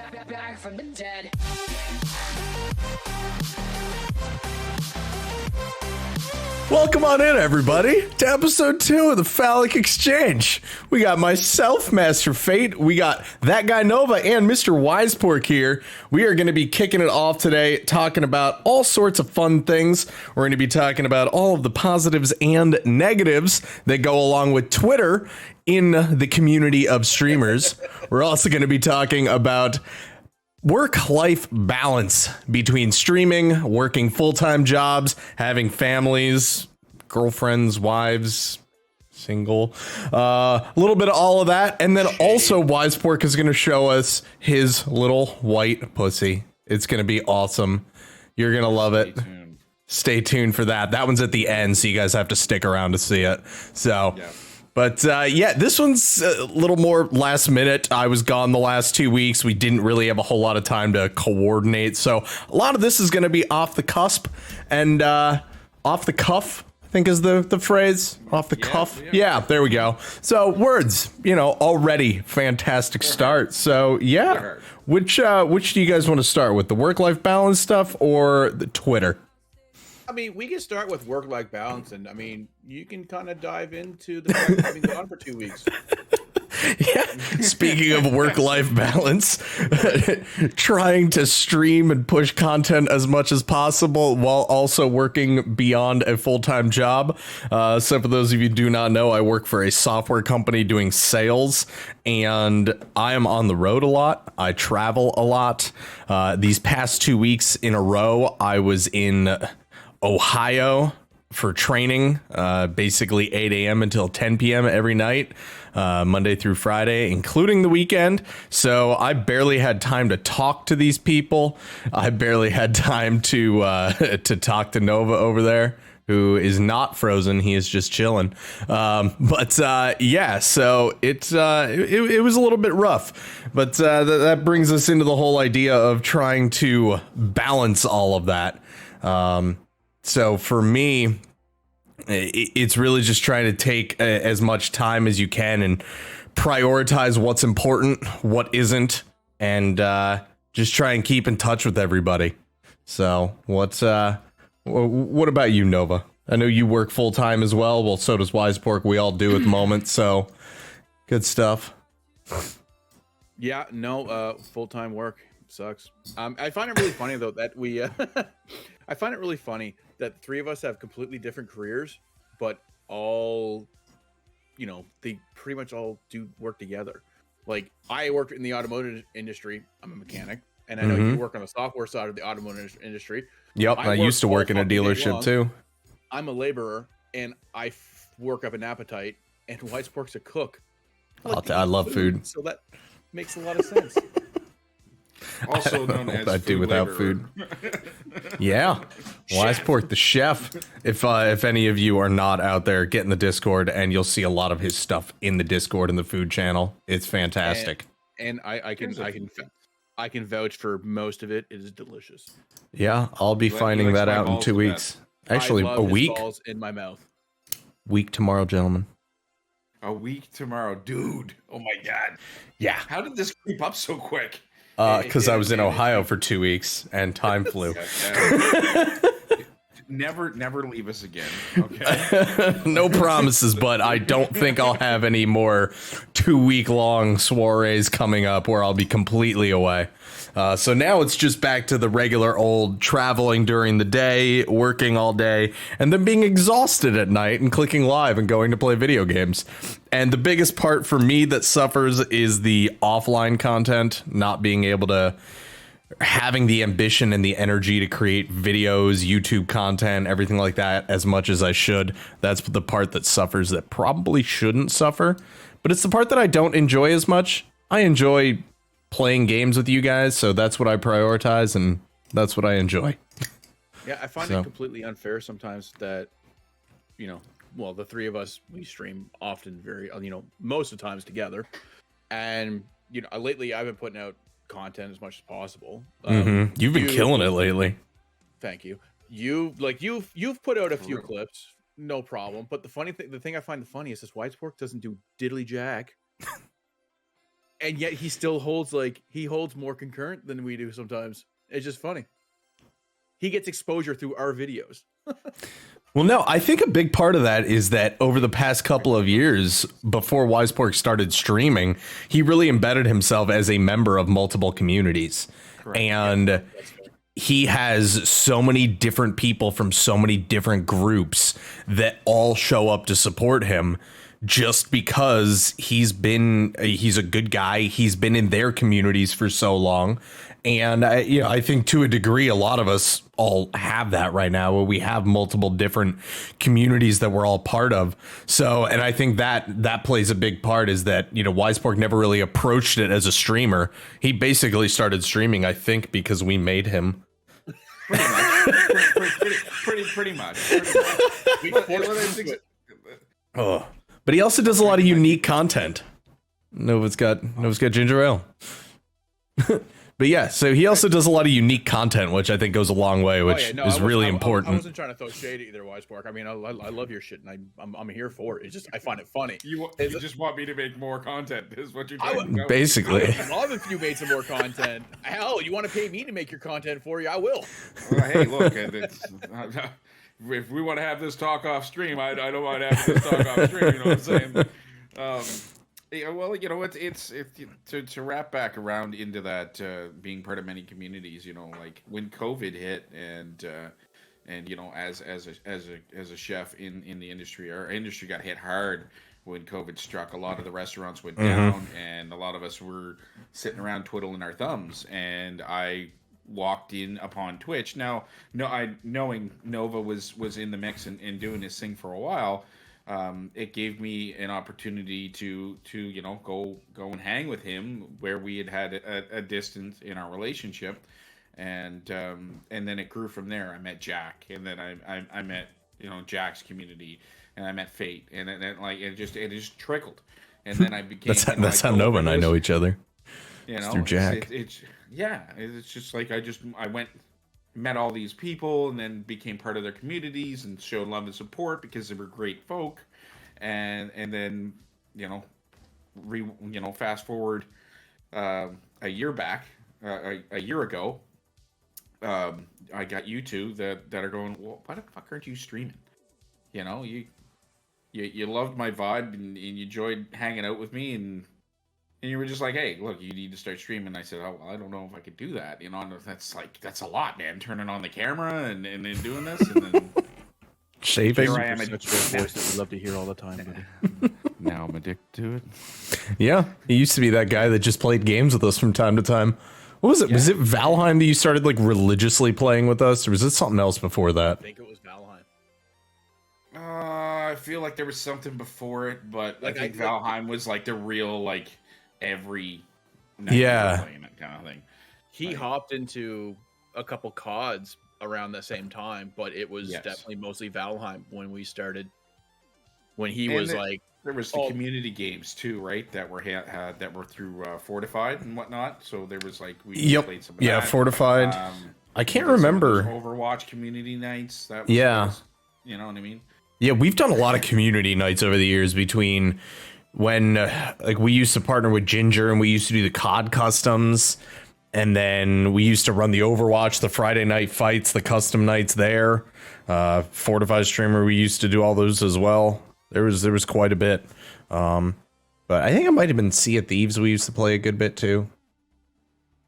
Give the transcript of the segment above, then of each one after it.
Back from the dead. Welcome on in, everybody, to episode 2 of the Falic Exchange. We got myself, Master Fate. We got that guy Nova and Mr. Wisepork here. We are going to be kicking it off today, talking about all sorts of fun things. We're going to be talking about all of the positives and negatives that go along with Twitter in the community of streamers. We're also going to be talking about work-life balance between streaming, working full-time jobs, having families, girlfriends, wives, single, a little bit of all of that. And then also Wisepork is going to show us his little white pussy. It's going to be awesome. You're going to love it. Stay tuned for that. That one's at the end, so you guys have to stick around to see it. So... yeah. But yeah, this one's a little more last minute. I was gone the last 2 weeks. We didn't really have a whole lot of time to coordinate. So a lot of this is going to be off the cusp and off the cuff, I think is the phrase. Off the cuff. Yeah, there we go. So words, already fantastic start. So yeah, which do you guys want to start with? The work-life balance stuff or the Twitter? I mean, we can start with work-life balance, and I mean, you can kind of dive into the fact that I've been gone for 2 weeks. Yeah. Speaking of work-life balance, trying to stream and push content as much as possible while also working beyond a full-time job. So for those of you who do not know, I work for a software company doing sales, and I am on the road a lot. I travel a lot. These past 2 weeks in a row, I was in Ohio for training, basically 8 a.m. until 10 p.m. every night, Monday through Friday, including the weekend. So I barely had time to talk to these people. I barely had time to talk to Nova over there, who is not frozen. He is just chilling. Yeah, so it was a little bit rough, but that brings us into the whole idea of trying to balance all of that. So for me, it's really just trying to take as much time as you can and prioritize what's important, what isn't, and just try and keep in touch with everybody. So what about you, Nova? I know you work full time as well. Well, so does Wisepork. We all do at the moment. So good stuff. Yeah, no, full-time work sucks. I find it really funny though that we I find it really funny that three of us have completely different careers, but all, they pretty much all do work together. Like, I work in the automotive industry. I'm a mechanic, and I know you work on the software side of the automotive industry. Yep, I used to work in a dealership too. I'm a laborer, and I work up an appetite, and Wisepork's a cook. I love food. So that makes a lot of sense. Also known as I do without food. Yeah, Wisepork, the chef. If any of you are not out there, get in the Discord, and you'll see a lot of his stuff in the Discord and the food channel. It's fantastic. And I can vouch for most of it. It is delicious. Yeah, I'll be finding that out in 2 weeks. Actually, a week. Balls in my mouth. Week tomorrow, gentlemen. A week tomorrow, dude. Oh my god. Yeah. How did this creep up so quick? Because I was in Ohio for 2 weeks and time flew. Never leave us again. Okay. No promises, but I don't think I'll have any more 2 week long soirees coming up where I'll be completely away. So now it's just back to the regular old traveling during the day, working all day, and then being exhausted at night and clicking live and going to play video games. And the biggest part for me that suffers is the offline content, not being able to, having the ambition and the energy to create videos, YouTube content, everything like that as much as I should. That's the part that suffers that probably shouldn't suffer. But it's the part that I don't enjoy as much. I enjoy playing games with you guys, so that's what I prioritize, and that's what I enjoy. Yeah, I find it completely unfair sometimes that, the three of us, we stream often most of the times together. And, lately I've been putting out content as much as possible. You've been killing it lately. Thank you. You've put out a few clips, no problem. But the thing I find the funniest is Wisepork doesn't do diddly jack. and yet he still holds more concurrent than we do sometimes. It's just funny. He gets exposure through our videos. Well, no, I think a big part of that is that over the past couple of years, before Wisepork started streaming, he really embedded himself as a member of multiple communities. Correct. And he has so many different people from so many different groups that all show up to support him just because he's a good guy. He's been in their communities for so long. And I think to a degree, a lot of us all have that right now, where we have multiple different communities that we're all part of. So, and I think that plays a big part, is that, Wisepork never really approached it as a streamer. He basically started streaming, I think, because we made him. Pretty much. Oh, but he also does a lot of unique content. Nova's got ginger ale. But yeah, so he also does a lot of unique content, which I think goes a long way, which is really important. I wasn't trying to throw shade at either, Wisepork. I mean, I love your shit, and I'm here for it. It's just I find it funny. You just want me to make more content, is what you're doing. Basically. I would love if you made some more content. Hell, you want to pay me to make your content for you? I will. Hey, look, if we want to have this talk off stream, I don't mind having this talk off stream. You know what I'm saying? Yeah, well, it's to wrap back around into that being part of many communities. Like when COVID hit, and as a chef in the industry, our industry got hit hard when COVID struck. A lot of the restaurants went down, and a lot of us were sitting around twiddling our thumbs. And I walked in upon Twitch. Now, knowing Nova was in the mix and doing his thing for a while. It gave me an opportunity to go and hang with him where we had a distance in our relationship, and then it grew from there. I met Jack, and then I met Jack's community, and I met Fate, and then it just trickled, and then I became that's how Nova and I know each other. Through Jack. It's just like I went. Met all these people, and then became part of their communities and showed love and support because they were great folk. And then fast forward a year ago, I got you two that are going, well, why the fuck aren't you streaming? You loved my vibe, and you enjoyed hanging out with me, and you were just like, hey, look, you need to start streaming. I said, oh, well, I don't know if I could do that. That's a lot, man. Turning on the camera and then doing this, and then shaving. Here I am, such a voice that we love to hear all the time, buddy. Now I'm addicted to it. Yeah, he used to be that guy that just played games with us from time to time. What was it? Yeah. Was it Valheim that you started religiously playing with us, or was it something else before that? I think it was Valheim. I feel like there was something before it, but I think Valheim was the real every night playing it kind of thing. He hopped into a couple CODs around the same time, but it was definitely mostly Valheim when we started. When he was there was the community games too, right? That were that were through Fortified and whatnot. So there was we played some of that. Fortified. I can't remember Overwatch community nights. That was, you know what I mean? Yeah, we've done a lot of community nights over the years between. When we used to partner with Ginger, and we used to do the COD customs, and then we used to run the Overwatch, the Friday night fights, the custom nights there. Fortified streamer, we used to do all those as well. There was quite a bit, but I think it might have been Sea of Thieves we used to play a good bit too.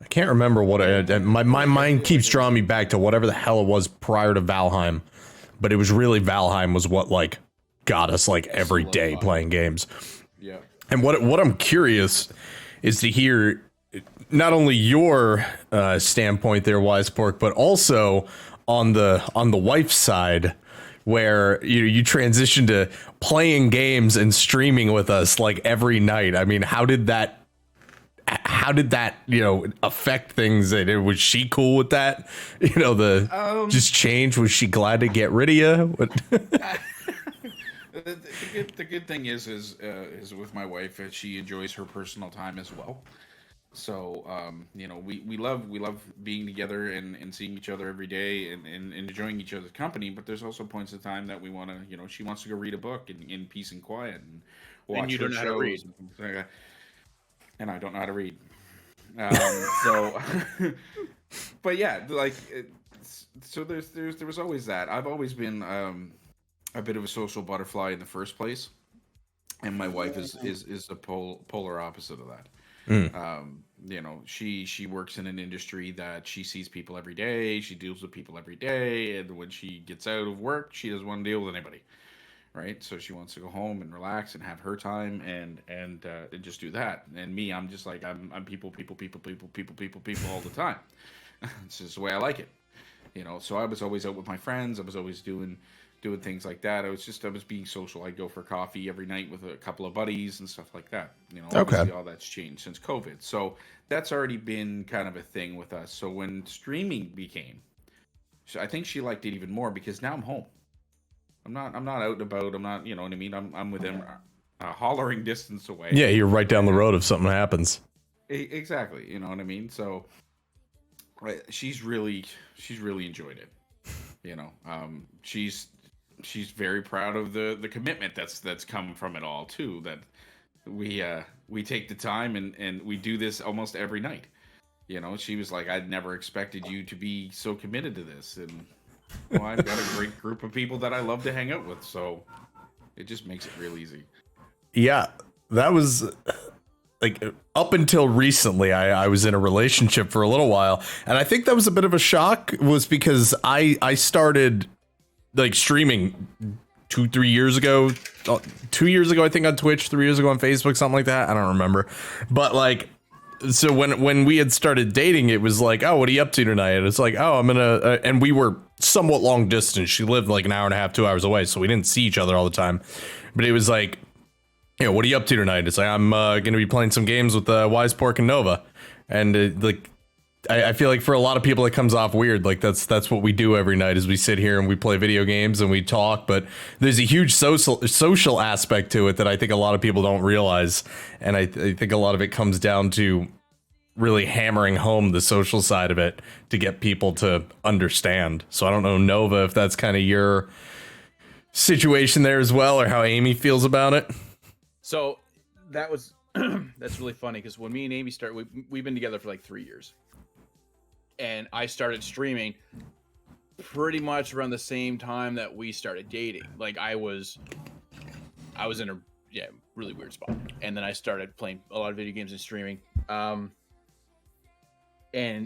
I can't remember what my mind keeps drawing me back to whatever the hell it was prior to Valheim, but it was really Valheim was what got us every day playing games. Yeah. And what I'm curious is to hear not only your standpoint there, Wisepork, but also on the wife's side, where you transitioned to playing games and streaming with us every night. I mean, how did that affect things? Was she cool with that? Just change. Was she glad to get rid of you? The good thing is with my wife, she enjoys her personal time as well. So we love being together and seeing each other every day and enjoying each other's company. But there's also points of time that we want to she wants to go read a book in peace and quiet and watch. And you don't know how to read. and I don't know how to read. So, but yeah, like, so there was always that. I've always been a bit of a social butterfly in the first place, and my wife is the polar opposite of that. You know, she works in an industry that she sees people every day. She deals with people every day, and when she gets out of work, she doesn't want to deal with anybody, right? So she wants to go home and relax and have her time and just do that. And me, I'm just like I'm people all the time. It's just the way I like it, you know. So I was always out with my friends. I was always doing things like that. I was being social. I'd go for coffee every night with a couple of buddies and stuff like that. You know, obviously all that's changed since COVID. So that's already been kind of a thing with us. So when streaming became, I think she liked it even more because now I'm home. I'm not out and about. I'm not, you know what I mean? I'm within a hollering distance away. Yeah, you're right down the road if something happens. Exactly. You know what I mean? So she's really enjoyed it. You know, she's very proud of the commitment that's come from it all too. That we take the time and we do this almost every night. You know, she was like, I'd never expected you to be so committed to this, and well, I've got a great group of people that I love to hang out with, so it just makes it real easy. Yeah, that was like up until recently, I was in a relationship for a little while, and I think that was a bit of a shock, was because I started like streaming 2-3 years ago, 2 years ago, I think, on Twitch, 3 years ago on Facebook, something like that. I don't remember. But like, so when we had started dating, it was like, oh, what are you up to tonight? And it's like, oh, I'm gonna, and we were somewhat long distance. She lived like an hour and a half, 2 hours away. So we didn't see each other all the time, but it was like, you know, what are you up to tonight? It's like, I'm going to be playing some games with Wise Pork and Nova. And like, I feel like for a lot of people it comes off weird. Like that's what we do every night, is we sit here and we play video games and we talk. But there's a huge social aspect to it that I think a lot of people don't realize. And I think a lot of it comes down to really hammering home the social side of it to get people to understand. So I don't know, Nova, if that's kind of your situation there as well, or how Amy feels about it. So that was that's really funny, because when me and Amy started, we've been together for like 3 years. And I started streaming pretty much around the same time that we started dating. Like I was in a really weird spot, and then I started playing a lot of video games and streaming. And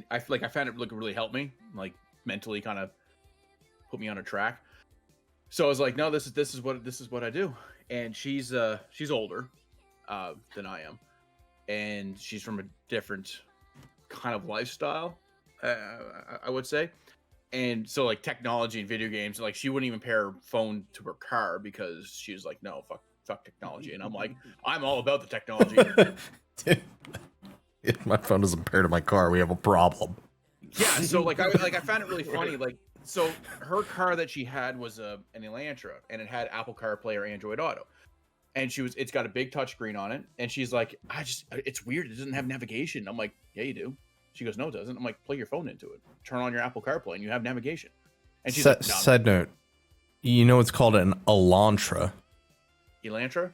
I feel like I found it really helped me, like mentally, kind of put me on a track. So I was like, no, this is what I do. And she's older than I am, and she's from a different kind of lifestyle. I would say. And so like technology and video games, like she wouldn't even pair her phone to her car because she was like, no, fuck technology. And I'm like, I'm all about the technology. If my phone doesn't pair to my car, we have a problem. Yeah. So like I found it really funny. Like, so her car that she had was an Elantra, and it had Apple CarPlay or Android Auto. And it's got a big touchscreen on it. And she's like, it's weird. It doesn't have navigation. I'm like, yeah, you do. She goes, no, it doesn't. I'm like, plug your phone into it. Turn on your Apple CarPlay and you have navigation. And she's like, no. Side note, you know it's called an Elantra. Elantra?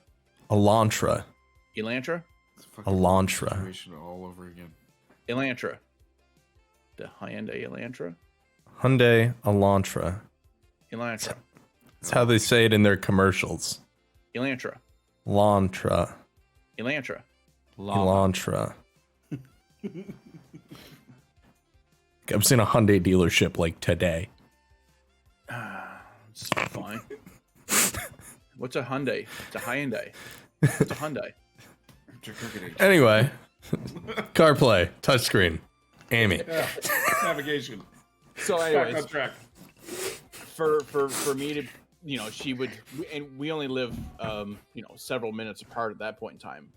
Elantra. Elantra? Elantra. All over again. Elantra. The Hyundai Elantra? Hyundai Elantra. Elantra. That's how they say it in their commercials. Elantra. Elantra. Elantra. Elantra. I'm seeing a Hyundai dealership like today. It's fine. What's a Hyundai? It's a Hyundai. What's a Hyundai? Anyway, CarPlay, touchscreen, Amy. Yeah. Navigation. So anyways, back on track. For me to, you know, she would, and we only live, several minutes apart at that point in time.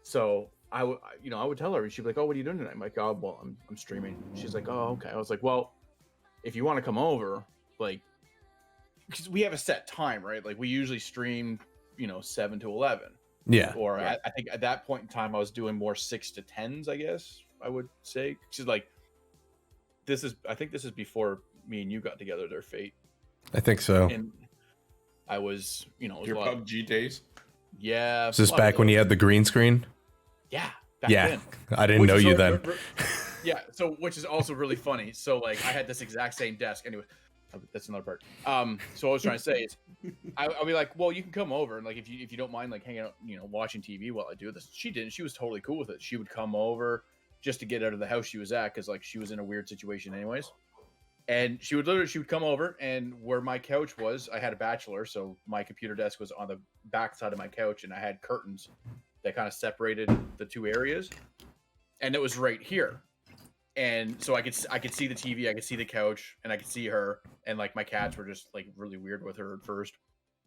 So I would tell her, and she'd be like, oh, what are you doing tonight? I'm like, oh, well, I'm streaming. She's like, oh, okay. I was like, well, if you want to come over, like, because we have a set time, right? Like we usually stream, 7 to 11. Yeah. Or right. I think at that point in time, I was doing more 6 to 10s, I guess I would say. She's like, I think this is before me and you got together, their fate. I think so. And I was, your PUBG days. Yeah. Is this back when you had the green screen? Yeah. Back Yeah, then. I didn't Which know is you al- then. Yeah, so which is also really funny. So like I had this exact same desk. Anyway, that's another part. So what I was trying to say is I'll be like, well, you can come over and like if you don't mind like hanging out, watching TV while I do this. She didn't. She was totally cool with it. She would come over just to get out of the house she was at because like she was in a weird situation anyways. And she would come over and where my couch was, I had a bachelor, so my computer desk was on the back side of my couch and I had curtains that kind of separated the two areas. And it was right here. And so I could see the TV, I could see the couch, and I could see her. And like my cats were just like really weird with her at first.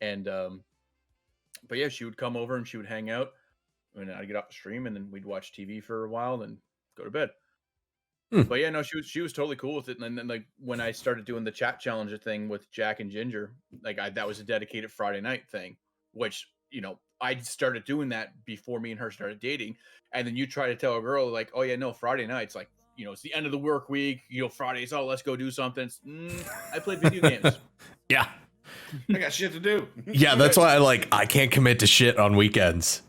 And but yeah, she would come over and she would hang out. And I'd get off the stream and then we'd watch TV for a while and go to bed. But yeah, no, she was totally cool with it. And then like when I started doing the chat challenger thing with Jack and Ginger, like that was a dedicated Friday night thing, which I started doing that before me and her started dating. And then you try to tell a girl like, oh yeah, no, Friday nights, like it's the end of the work week. Fridays, oh let's go do something. I played video games. Yeah, I got shit to do. yeah, that's why I can't commit to shit on weekends.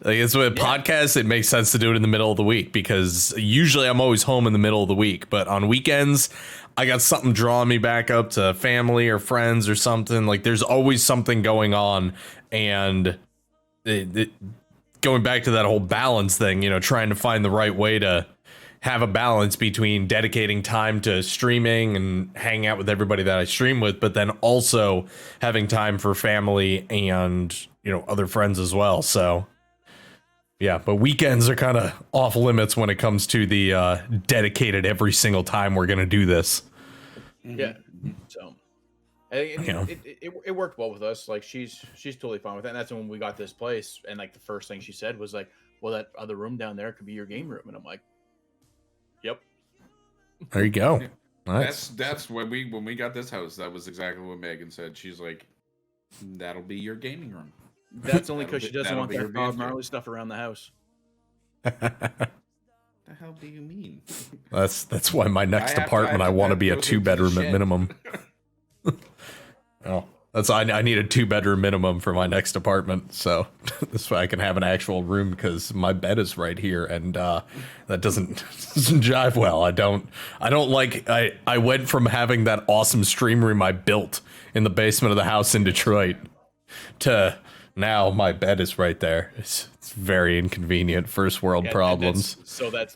Like it's with podcasts, it makes sense to do it in the middle of the week because usually I'm always home in the middle of the week. But on weekends, I got something drawing me back up to family or friends or something. Like there's always something going on, and going back to that whole balance thing, trying to find the right way to have a balance between dedicating time to streaming and hanging out with everybody that I stream with, but then also having time for family and other friends as well. So. Yeah, but weekends are kind of off limits when it comes to the dedicated every single time we're going to do this. Yeah. So it worked well with us. Like she's totally fine with that. And that's when we got this place. And like the first thing she said was like, well, that other room down there could be your game room. And I'm like, yep. There you go. Yeah. Nice. That's when we got this house. That was exactly what Megan said. She's like, that'll be your gaming room. That's only because she doesn't want that Bob BFG. Marley stuff around the house. The hell do you mean? That's why my next apartment I want to be a 2-bedroom at minimum. Oh, I need a 2-bedroom minimum for my next apartment, so that's why I can have an actual room because my bed is right here, and that doesn't jive well. I don't like. I went from having that awesome stream room I built in the basement of the house in Detroit to. Now my bed is right there. It's very inconvenient. First world problems. That's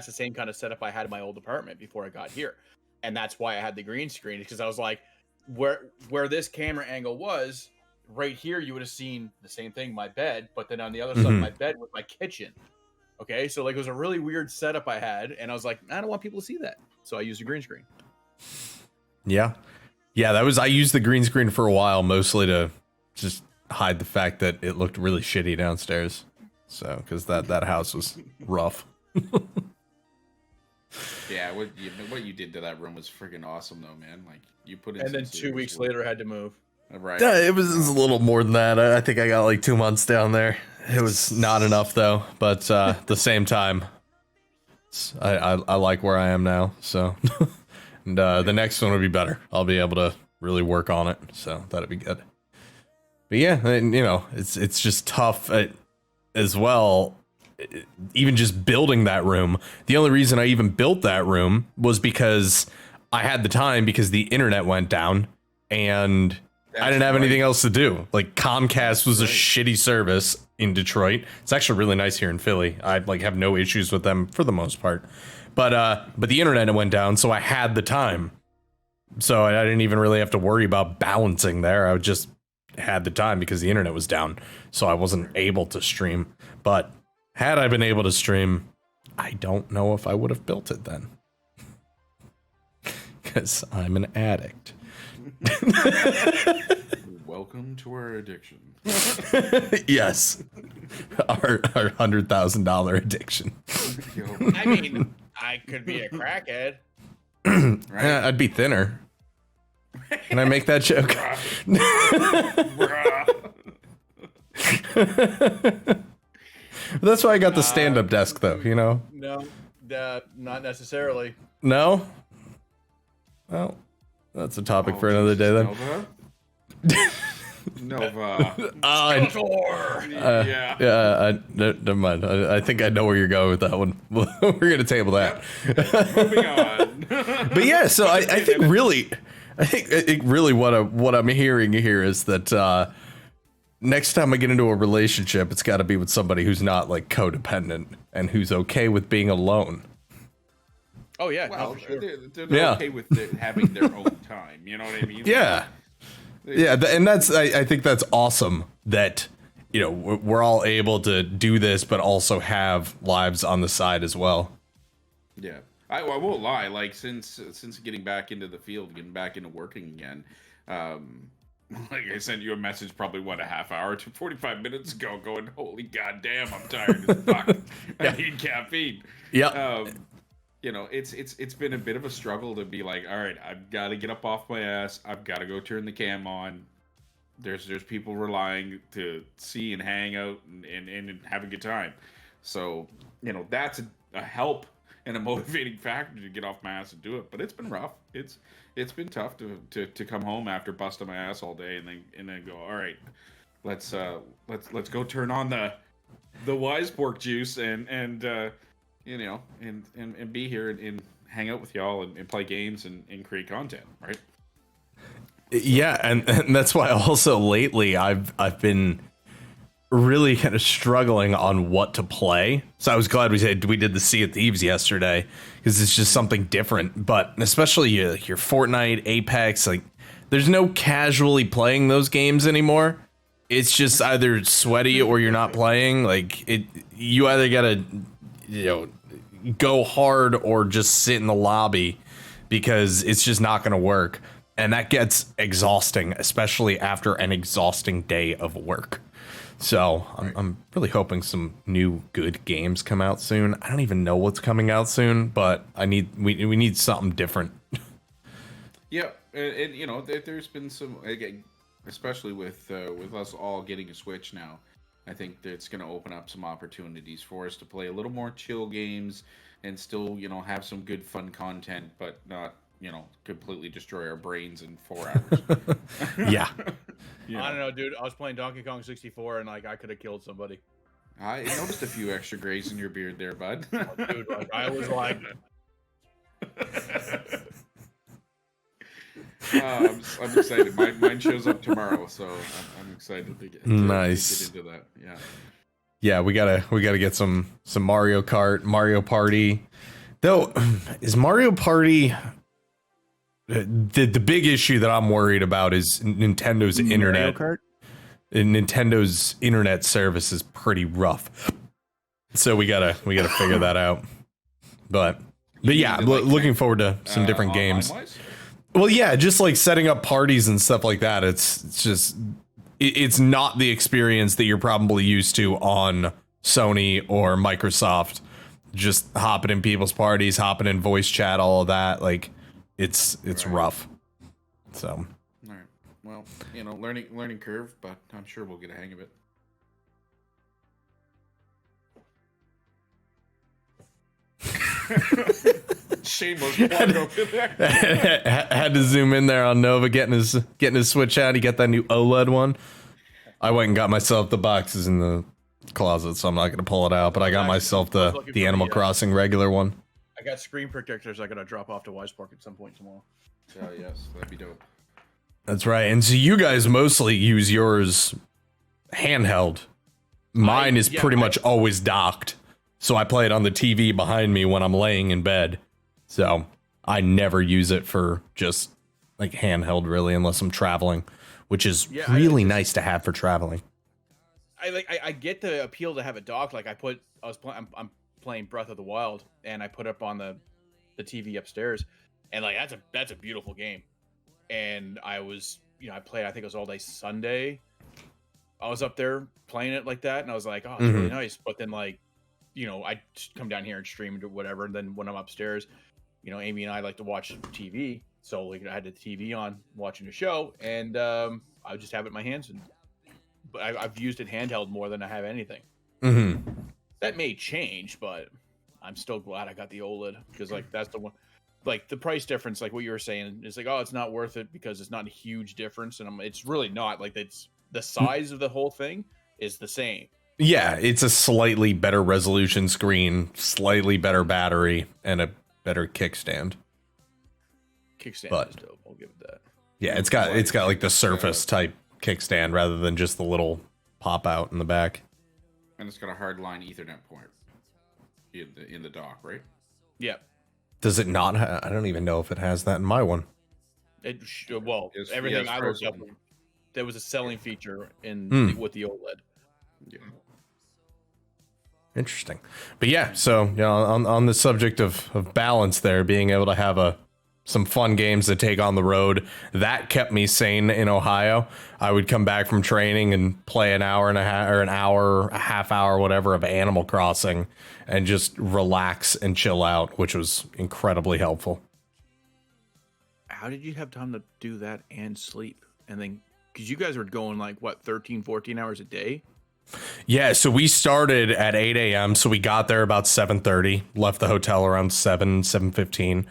the same kind of setup I had in my old apartment before I got here, and that's why I had the green screen because I was like, where this camera angle was right here, you would have seen the same thing, my bed, but then on the other side of my bed was my kitchen. Okay, so like it was a really weird setup I had, and I was like, I don't want people to see that, so I used a green screen. Yeah, I used the green screen for a while, mostly to just hide the fact that it looked really shitty downstairs. So, because that house was rough. Yeah, what you did to that room was freaking awesome, though, man. Like you put in. And then 2 weeks later, I had to move. Right. Yeah, it was a little more than that. I think I got like 2 months down there. It was not enough though. But at the same time, I like where I am now. So, and the next one will be better. I'll be able to really work on it. So that'd be good. But yeah, and, it's just tough as well. Even just building that room. The only reason I even built that room was because I had the time because the internet went down and I didn't have anything else to do. Like Comcast was a shitty service in Detroit. It's actually really nice here in Philly. I have no issues with them for the most part. But the internet went down, so I had the time. So I didn't even really have to worry about balancing there. I just had the time because the internet was down, so I wasn't able to stream. But had I been able to stream, I don't know if I would have built it then, because I'm an addict. Welcome to our addiction. Yes, our $100,000 addiction. I mean, I could be a crackhead. Right? Yeah, I'd be thinner. Can I make that joke? That's why I got the stand-up desk, though. No, not necessarily. No. Well, that's a topic for another day then. Nova. Skeletor! Yeah. Never mind. I think I know where you're going with that one. We're gonna table that. Yep. Moving on. But yeah, so I think really what I'm hearing here is that next time I get into a relationship, it's got to be with somebody who's not like codependent and who's okay with being alone. Oh yeah, Well, for sure. they're okay with having their own time. You know what I mean? Yeah. Yeah, and that's I think that's awesome that we're all able to do this, but also have lives on the side as well. Yeah, I won't lie. Like since getting back into the field, getting back into working again, like I sent you a message probably a half hour to 45 minutes ago, going, "Holy goddamn, I'm tired as fuck. I need caffeine." Yeah. It's been a bit of a struggle to be like, all right, I've got to get up off my ass. I've got to go turn the cam on. There's people relying to see and hang out and have a good time. So, that's a help and a motivating factor to get off my ass and do it. But it's been rough. It's been tough to come home after busting my ass all day and then go, all right, let's go turn on the wise pork juice and be here and hang out with y'all and play games and create content, right? Yeah, and that's why also lately I've been really kind of struggling on what to play. So I was glad we did the Sea of Thieves yesterday because it's just something different. But especially your Fortnite, Apex, like there's no casually playing those games anymore. It's just either sweaty or you're not playing. Like you either gotta go hard or just sit in the lobby because it's just not going to work. And that gets exhausting, especially after an exhausting day of work. So I'm really hoping some new good games come out soon. I don't even know what's coming out soon, but we need something different. Yeah, and there's been some, again, especially with us all getting a Switch now. I think that it's going to open up some opportunities for us to play a little more chill games and still, have some good fun content, but not, completely destroy our brains in 4 hours. Yeah. I don't know, dude. I was playing Donkey Kong 64 and like I could have killed somebody. I noticed a few extra grays in your beard there, bud. Oh, dude, like I was like. I'm excited. Mine shows up tomorrow, so I'm excited to get nice. into that. Yeah. Yeah, we gotta get some Mario Kart, Mario Party. Though, is Mario Party the big issue that I'm worried about is Nintendo's internet. Kart? Nintendo's internet service is pretty rough, so we gotta figure that out. But yeah, looking forward to some different games. Wise? Well, yeah, just like setting up parties and stuff like that. It's not the experience that you're probably used to on Sony or Microsoft. Just hopping in people's parties, hopping in voice chat, all of that. Like, it's right. Rough. So. All right. Well, learning curve, but I'm sure we'll get a hang of it. Shameless plug over there. Had to zoom in there on Nova getting his Switch out. He got that new OLED one. I went and got myself the boxes in the closet, so I'm not gonna pull it out. But I got myself the Animal Crossing regular one. I got screen protectors I gotta drop off to Wisepark at some point tomorrow. Oh yes, that'd be dope. That's right. And so you guys mostly use yours handheld. Mine is pretty much always docked. So I play it on the TV behind me when I'm laying in bed. So I never use it for just like handheld really unless I'm traveling, which is really nice to have for traveling. I get the appeal to have it docked. Like I'm playing Breath of the Wild and I put up on the TV upstairs and like that's a beautiful game. And I was, I played, I think it was all day Sunday. I was up there playing it like that and I was like, oh, it's really nice. But then like, I come down here and stream or whatever. And then when I'm upstairs, Amy and I like to watch TV. So like I had the TV on watching the show and I just have it in my hands. But I've used it handheld more than I have anything. That may change, but I'm still glad I got the OLED because like that's the one. like the price difference, like what you were saying, is like, oh, it's not worth it because it's not a huge difference, and it's really not. Like it's the size of the whole thing is the same. Yeah, it's a slightly better resolution screen, slightly better battery, and a better kickstand. Kickstand is dope. I'll give it that. Yeah, it's got like the Surface type kickstand rather than just the little pop out in the back. And it's got a hardline Ethernet port in the dock, right? Yeah. Does it not? I don't even know if it has that in my one. Everything I looked up, there was a selling feature in with the OLED. Yeah. Interesting. But yeah, so on the subject of balance there, being able to have some fun games to take on the road, that kept me sane in Ohio. I would come back from training and play an hour and a half or a half hour, whatever, of Animal Crossing and just relax and chill out, which was incredibly helpful. How did you have time to do that and sleep? And then, because you guys were going like, what, 13, 14 hours a day? Yeah, so we started at 8 a.m., so we got there about 7:30, left the hotel around 7:15,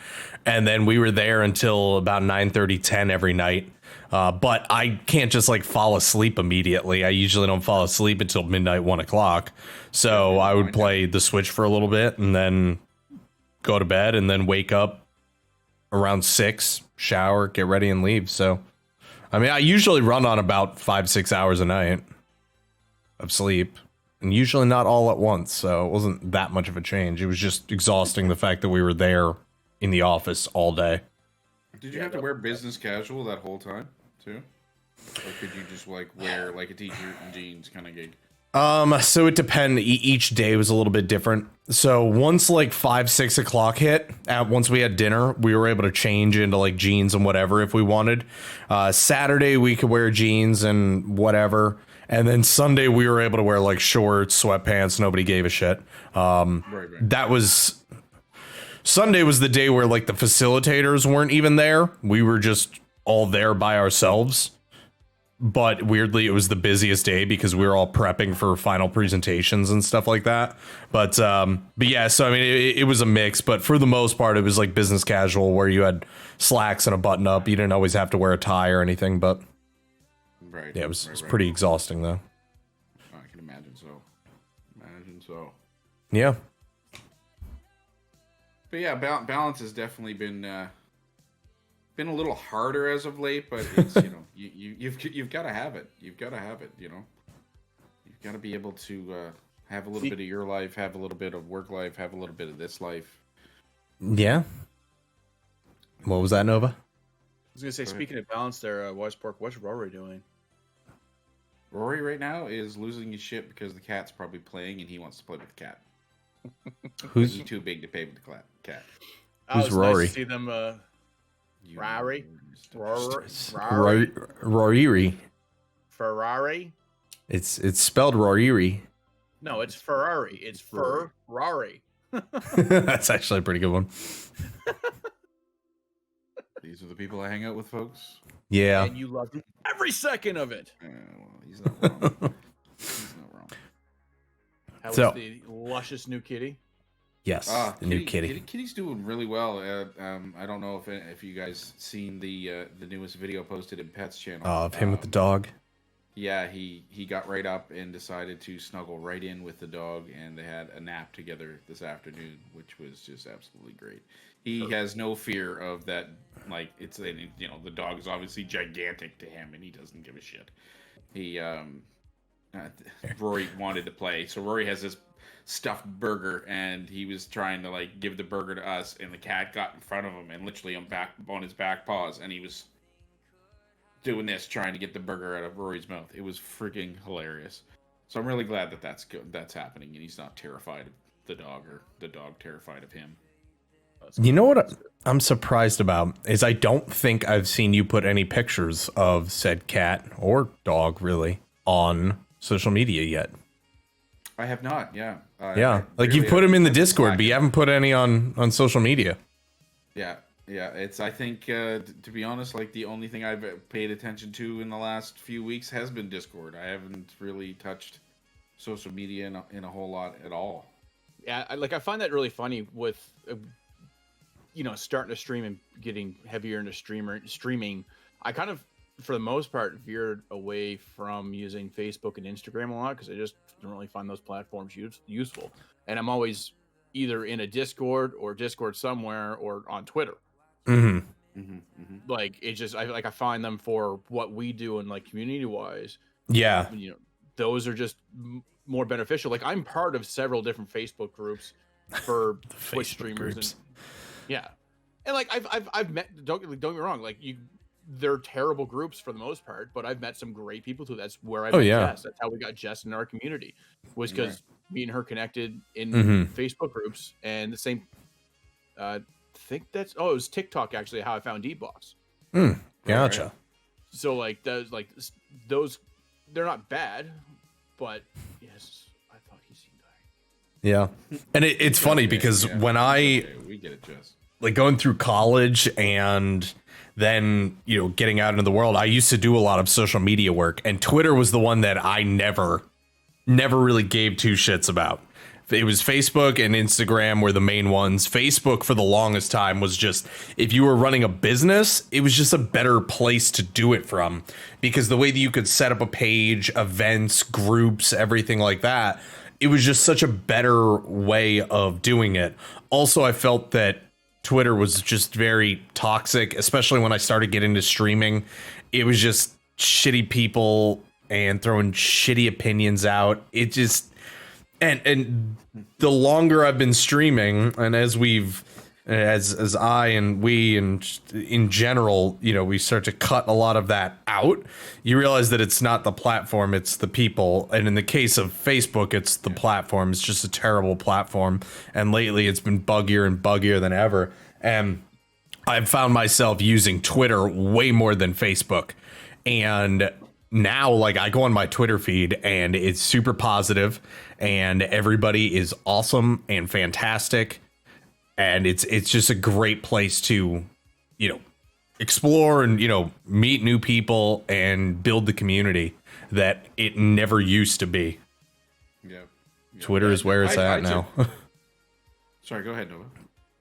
and then we were there until about 9:30, 10 every night. But I can't just like fall asleep immediately. I usually don't fall asleep until midnight, 1 o'clock. So I would play the Switch for a little bit and then go to bed and then wake up around 6, shower, get ready, and leave. So, I mean, I usually run on about 5-6 hours a night of sleep, and usually not all at once, so it wasn't that much of a change. It was just exhausting the fact that we were there in the office all day. Did you have to wear business casual that whole time too, or could you just like wear like a t-shirt and jeans kind of gig? So it depended. Each day was a little bit different. So once like 5-6 o'clock hit, once we had dinner, we were able to change into like jeans and whatever if we wanted. Saturday we could wear jeans and whatever. And then Sunday we were able to wear like shorts, sweatpants. Nobody gave a shit. Right. That was Sunday was the day where like the facilitators weren't even there. We were just all there by ourselves. But weirdly, it was the busiest day because we were all prepping for final presentations and stuff like that. But yeah, so I mean, it was a mix. But for the most part, it was like business casual where you had slacks and a button up. You didn't always have to wear a tie or anything. But right, yeah, it was pretty exhausting though. I can imagine so. Yeah. But yeah, balance has definitely been a little harder as of late, but it's you've got to have it. You've got to have it. You've got to be able to have a little bit of your life, have a little bit of work life, have a little bit of this life. Yeah. What was that, Nova? I was gonna say, speaking of balance, there, Westport, what's Rory doing? Rory right now is losing his shit because the cat's probably playing and he wants to play with the cat. Who's He's too big to play with the cat? Who's Rory? Nice to see them. Rory. Rory. Ferrari. It's spelled Rory. No, it's Ferrari. It's Ferrari. That's actually a pretty good one. These are the people I hang out with, folks. Yeah. And you loved every second of it. Well, he's not wrong. He's not wrong. How was the luscious new kitty? Yes, the new kitty. Kitty's doing really well. I don't know if you guys seen the newest video posted in Pet's channel. Of him with the dog. Yeah, he got right up and decided to snuggle right in with the dog, and they had a nap together this afternoon, which was just absolutely great. He has no fear of that. Like the dog is obviously gigantic to him, and he doesn't give a shit. Rory wanted to play, so Rory has this stuffed burger, and he was trying to like give the burger to us, and the cat got in front of him and literally on his back paws, and he was doing this trying to get the burger out of Rory's mouth. It was freaking hilarious. So I'm really glad that's happening, and he's not terrified of the dog or the dog terrified of him. You know what I'm surprised about is I don't think I've seen you put any pictures of said cat or dog really on social media yet. I have not. Yeah. Like you put him in the Discord, but you haven't put any on social media. Yeah. It's I think to be honest, like the only thing I've paid attention to in the last few weeks has been Discord. I haven't really touched social media in a whole lot at all. Yeah, I find that really funny with starting to stream and getting heavier into streaming, I kind of, for the most part, veered away from using Facebook and Instagram a lot because I just don't really find those platforms useful. And I'm always either in a Discord somewhere or on Twitter. Like it just, I find them for what we do and like community wise. Yeah. Those are just more beneficial. Like I'm part of several different Facebook groups for Twitch streamers groups. And like I've met, don't get me wrong, like they're terrible groups for the most part, but I've met some great people too. That's where I met Jess. That's how we got Jess in our community, was because me and her connected in Facebook groups. And the same it was TikTok actually how I found D-Boss. Gotcha. Right. So like those they're not bad, but yes, I thought he seemed dying. Yeah. And it's funny because when we get it, Jess. Like going through college and then, getting out into the world, I used to do a lot of social media work, and Twitter was the one that I never really gave two shits about. It was Facebook and Instagram were the main ones. Facebook for the longest time was just, if you were running a business, it was just a better place to do it from, because the way that you could set up a page, events, groups, everything like that, it was just such a better way of doing it. Also, I felt that Twitter was just very toxic, especially when I started getting into streaming. It was just shitty people and throwing shitty opinions out. It just, and the longer I've been streaming, and as I and we and in general, we start to cut a lot of that out, you realize that it's not the platform, it's the people. And in the case of Facebook, it's the platform. It's just a terrible platform. And lately it's been buggier and buggier than ever. And I've found myself using Twitter way more than Facebook. And now, like, I go on my Twitter feed and it's super positive and everybody is awesome and fantastic. And it's just a great place to, explore and, meet new people and build the community that it never used to be. Yep. Twitter is where it's at now. Sorry, go ahead, Nova.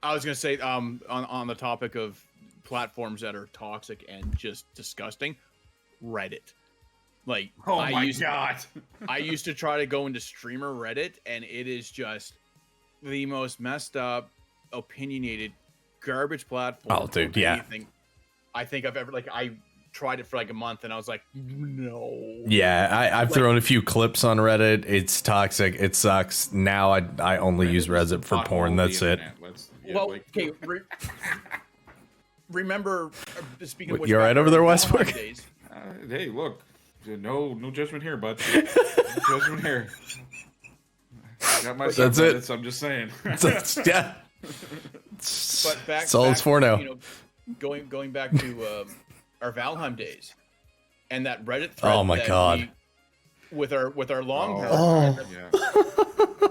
I was going to say, on the topic of platforms that are toxic and just disgusting, Reddit. Like, my God. I used to try to go into streamer Reddit, and it is just the most messed up, opinionated, garbage platform. Oh, dude, yeah. I think I've ever, I tried it for like a month, and I was like, no. Yeah, I've thrown a few clips on Reddit. It's toxic. It sucks. Now I only use Reddit for porn. That's it. Okay. Remember, speaking of which, you're right over there, Westbrook? Hey, look. No judgment here, bud. No judgment here. I got my credits, I'm just saying. Yeah. But that's all it's for now. Going back to our Valheim days and that Reddit thread. Oh my God. With our long hair. Oh.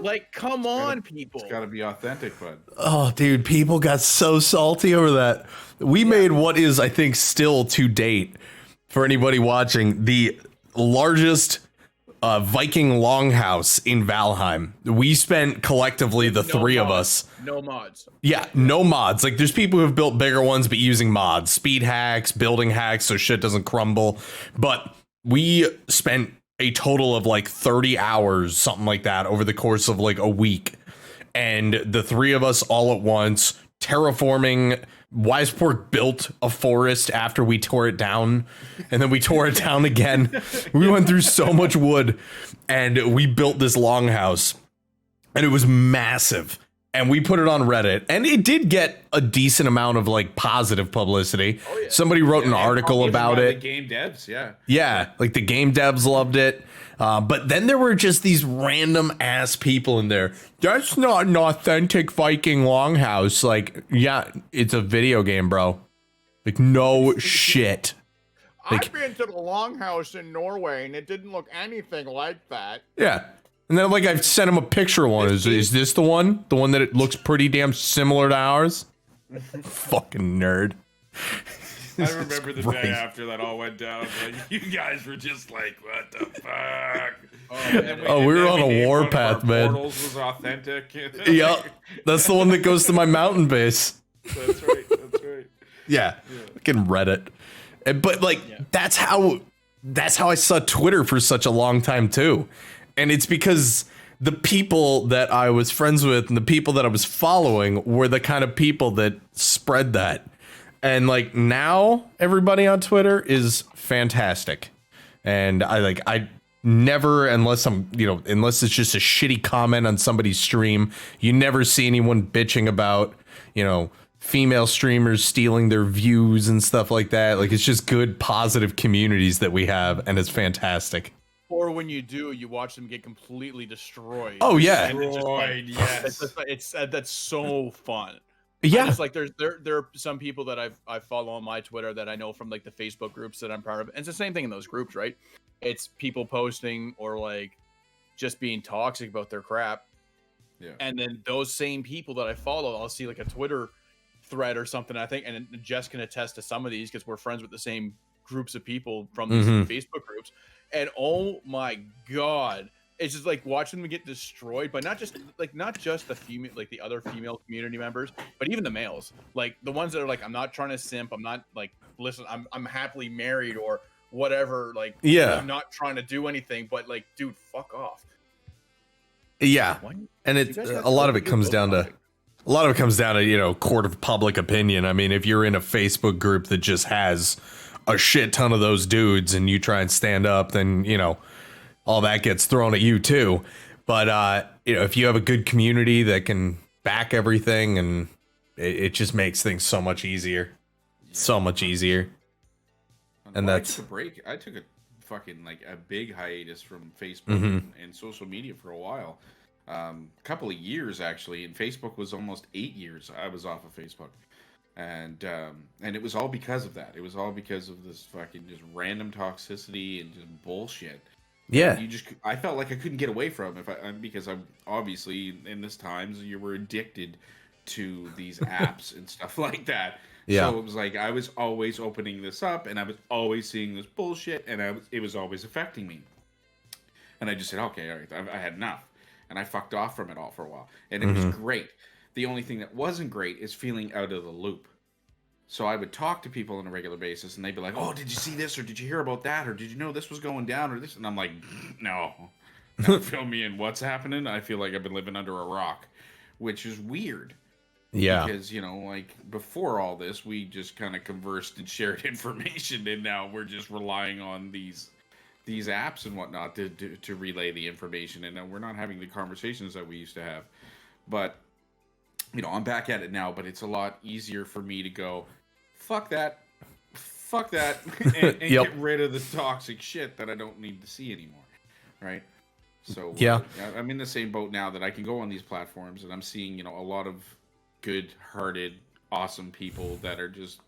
Like, come on, people. It's got to be authentic, bud. Oh, dude, people got so salty over that. We made what is, I think, still to date, for anybody watching, the largest Viking longhouse in Valheim. We spent collectively the three of us. No mods. Yeah, no mods. Like, there's people who have built bigger ones, but using mods, speed hacks, building hacks, so shit doesn't crumble. But we spent a total of like 30 hours, something like that, over the course of like a week. And the three of us all at once terraforming. Wiseport built a forest after we tore it down, and then we tore it down again. We went through so much wood, and we built this longhouse, and it was massive. And we put it on Reddit, and it did get a decent amount of like positive publicity. Oh, yeah. Somebody wrote an article about it. The game devs, like the game devs loved it. But then there were just these random ass people in there. That's not an authentic Viking longhouse. Like, yeah, it's a video game, bro. Like, no shit. Like, I've been to the longhouse in Norway, and it didn't look anything like that. Yeah. And then, like, I've sent him a picture of one. Is this the one? The one that it looks pretty damn similar to ours? Fucking nerd. I remember the day after that all went down. Like, you guys were just like, what the fuck? We were on a warpath, man. Portals was authentic. Yep. That's the one that goes to my mountain base. That's right. That's right. Yeah, fucking Reddit. But like that's how I saw Twitter for such a long time too. And it's because the people that I was friends with and the people that I was following were the kind of people that spread that. And like now everybody on Twitter is fantastic. And I never, unless unless it's just a shitty comment on somebody's stream, you never see anyone bitching about, female streamers stealing their views and stuff like that. Like, it's just good, positive communities that we have, and it's fantastic. Or when you do, you watch them get completely destroyed. Oh yeah, Destroyed, yes. That's so fun. Yeah, just like there are some people that I follow on my Twitter that I know from like the Facebook groups that I'm part of. And it's the same thing in those groups, right? It's people posting or like just being toxic about their crap. Yeah. And then those same people that I follow, I'll see like a Twitter thread or something, I think, and Jess can attest to some of these because we're friends with the same groups of people from these Facebook groups. And oh my god, it's just like watching them get destroyed by not just the female, like the other female community members, but even the males, like the ones that are like, I'm not trying to simp, I'm not like, listen, I'm happily married or whatever, like, I'm not trying to do anything, but like, dude, fuck off. Yeah, and it's a lot of it comes down to court of public opinion. I mean, if you're in a Facebook group that just has a shit ton of those dudes and you try and stand up, then all that gets thrown at you too. But if you have a good community that can back everything, and it just makes things so much easier. So much easier. And that's a break. I took a fucking like a big hiatus from Facebook and social media for a while. Couple of years actually, and Facebook was almost 8 years I was off of Facebook. And it was all because of that. It was all because of this fucking just random toxicity and just bullshit. Yeah. I felt like I couldn't get away from it because I'm obviously in this times you were addicted to these apps and stuff like that. Yeah. So it was like I was always opening this up and I was always seeing this bullshit and it was always affecting me. And I just said, okay, all right, I had enough. And I fucked off from it all for a while. And it was great. The only thing that wasn't great is feeling out of the loop. So I would talk to people on a regular basis, and they'd be like, oh, did you see this? Or did you hear about that? Or did you know this was going down? Or this? And I'm like, no. Don't fill me in what's happening. I feel like I've been living under a rock, which is weird. Yeah. Because, like, before all this, we just kind of conversed and shared information, and now we're just relying on these apps and whatnot to relay the information, and we're not having the conversations that we used to have. But I'm back at it now, but it's a lot easier for me to go, fuck that, and get rid of the toxic shit that I don't need to see anymore, right? So I'm in the same boat now that I can go on these platforms, and I'm seeing a lot of good-hearted, awesome people that are just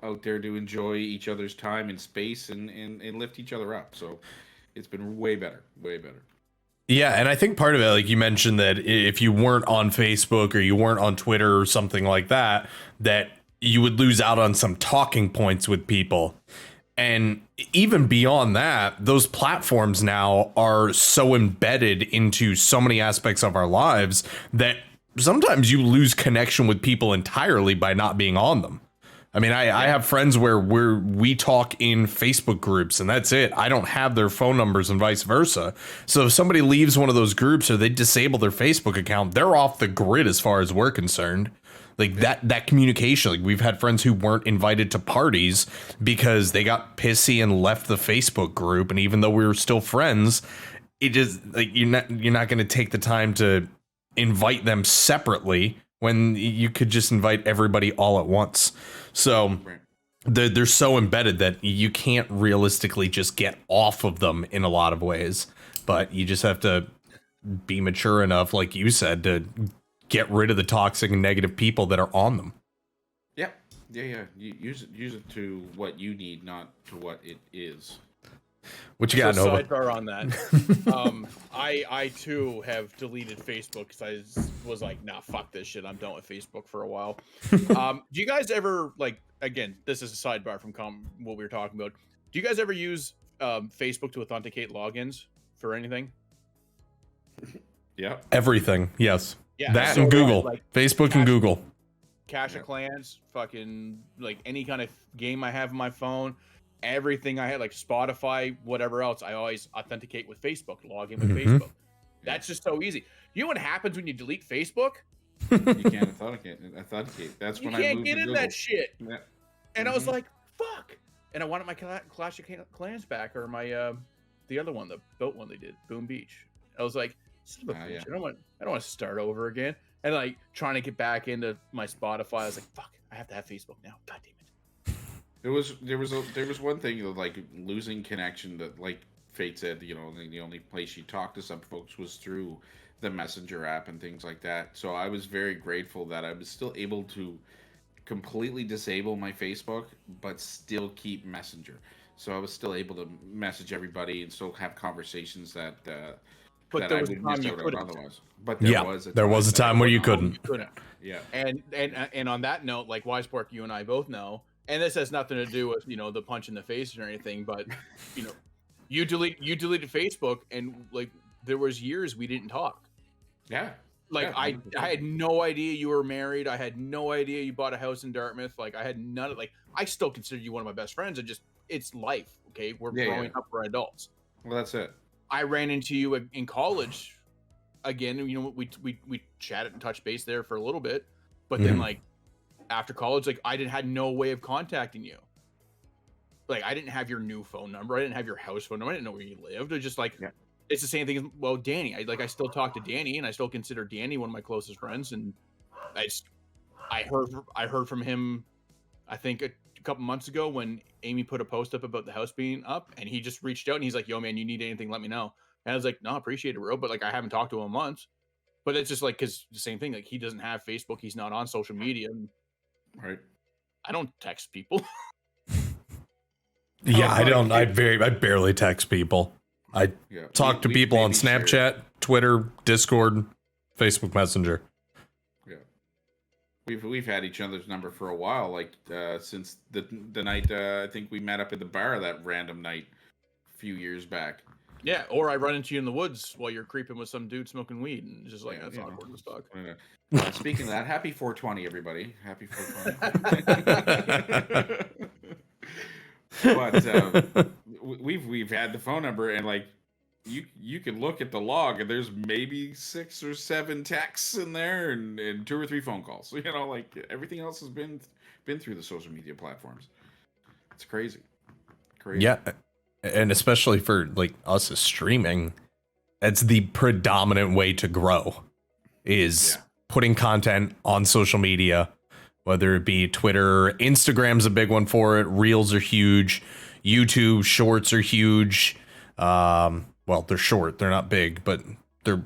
out there to enjoy each other's time and space and lift each other up. So it's been way better. Yeah, and I think part of it, like you mentioned, that if you weren't on Facebook or you weren't on Twitter or something like that, that you would lose out on some talking points with people. And even beyond that, those platforms now are so embedded into so many aspects of our lives that sometimes you lose connection with people entirely by not being on them. I mean, I have friends where we talk in Facebook groups and that's it. I don't have their phone numbers and vice versa. So if somebody leaves one of those groups or they disable their Facebook account, they're off the grid as far as we're concerned. Like that communication, like we've had friends who weren't invited to parties because they got pissy and left the Facebook group. And even though we were still friends, it just like you're not going to take the time to invite them separately when you could just invite everybody all at once. So they're so embedded that you can't realistically just get off of them in a lot of ways. But you just have to be mature enough, like you said, to get rid of the toxic and negative people that are on them. Yeah. You use it to what you need, not to what it is. What you got, Nova? Sidebar on that. I too have deleted Facebook because I was like, nah, fuck this shit. I'm done with Facebook for a while. Do you guys ever, like, again, this is a sidebar from what we were talking about. Do you guys ever use Facebook to authenticate logins for anything? Yeah. Everything. Yes. Yeah. That and Google. Facebook and Google. Clash of Clans, fucking like any kind of game I have on my phone, everything I had, like Spotify, whatever else, I always authenticate with Facebook, log in with Facebook. That's just so easy. You know what happens when you delete Facebook? You can't authenticate. That's You when I can't moved get to in Google. that shit. Yeah. And I was like, fuck. And I wanted my Clash of Clans back, or my the other one, the boat one they did, Boom Beach. I was like, son of a bitch, I don't want to start over again. And like trying to get back into my Spotify, I was like, fuck, I have to have Facebook now. God damn it. There was one thing, like losing connection, that like Fate said, the only place you talk to some folks was through the Messenger app and things like that. So I was very grateful that I was still able to completely disable my Facebook, but still keep Messenger. So I was still able to message everybody and still have conversations that But there was a time you couldn't. Otherwise. But there was a time where you couldn't. Yeah. And on that note, like Wisepork, you and I both know, and this has nothing to do with the punch in the face or anything, but you deleted Facebook, and like there was years we didn't talk. Yeah. Like I had no idea you were married. I had no idea you bought a house in Dartmouth. Like I had none of I still consider you one of my best friends. It's life. Okay, we're growing up, we're adults. Well, that's it. I ran into you in college again. We chatted and touched base there for a little bit, but then like after college, like I had no way of contacting you. Like I didn't have your new phone number. I didn't have your house phone number. I didn't know where you lived. It was just like it's the same thing as Danny. I still talk to Danny, and I still consider Danny one of my closest friends. And I heard from him, I think a couple months ago when Amy put a post up about the house being up, and he just reached out and he's like, "Yo, man, you need anything? Let me know." And I was like, "No, appreciate it, bro." But like I haven't talked to him in months. But it's just like because the same thing. Like he doesn't have Facebook. He's not on social media. Right. I don't text people. Yeah, I don't. I barely text people. I talk to people on Snapchat, Twitter, Discord, Facebook Messenger. Yeah, we've had each other's number for a while, like since the night I think we met up at the bar that random night a few years back. Yeah, or I run into you in the woods while you're creeping with some dude smoking weed, and just like that's awkward as fuck. Speaking of that, happy 420, everybody! Happy 420. But we've had the phone number, and like you can look at the log, and there's maybe 6 or 7 texts in there, and 2 or 3 phone calls. Like everything else has been through the social media platforms. It's crazy. Yeah, and especially for like us as streaming, that's the predominant way to grow is putting content on social media. Whether it be Twitter, Instagram's a big one for it. Reels are huge. YouTube Shorts are huge. Well, they're short. They're not big, but they're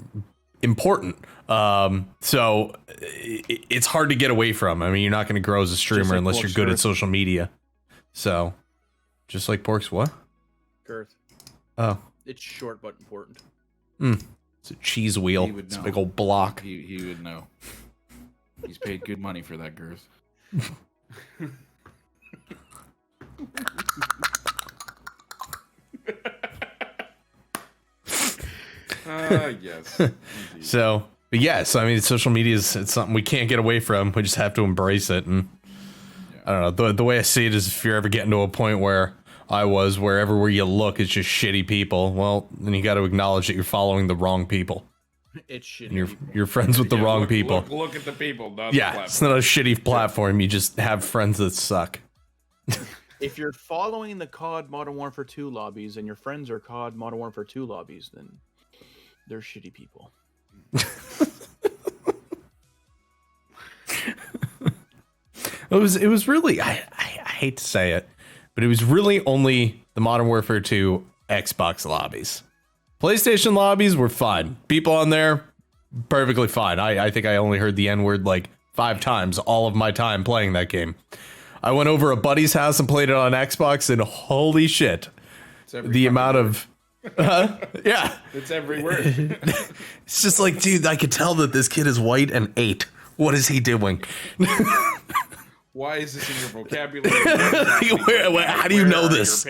important. So it's hard to get away from. I mean, you're not going to grow as a streamer unless you're good at social media. So just like Pork's what? Girth. Oh. It's short but important. It's a cheese wheel. It's a big old block. He would know. He's paid good money for that girth. Yes. So, but yes, I mean, social media it's something we can't get away from. We just have to embrace it. And I don't know. The way I see it is if you're ever getting to a point where I was, wherever where you look, it's just shitty people. Well, then you got to acknowledge that you're following the wrong people. It's shitty. You're friends with the wrong people. Look at the people. Not the it's not a shitty platform. You just have friends that suck. If you're following the COD Modern Warfare 2 lobbies and your friends are COD Modern Warfare 2 lobbies, then they're shitty people. It was really I hate to say it, but it was really only the Modern Warfare 2 Xbox lobbies. PlayStation lobbies were fine. People on there, perfectly fine. I think I only heard the N-word like 5 times all of my time playing that game. I went over a buddy's house and played it on Xbox, and holy shit, the amount of... yeah. It's every word. It's just like, dude, I could tell that this kid is white and 8. What is he doing? Why is this in your vocabulary? How do you know this?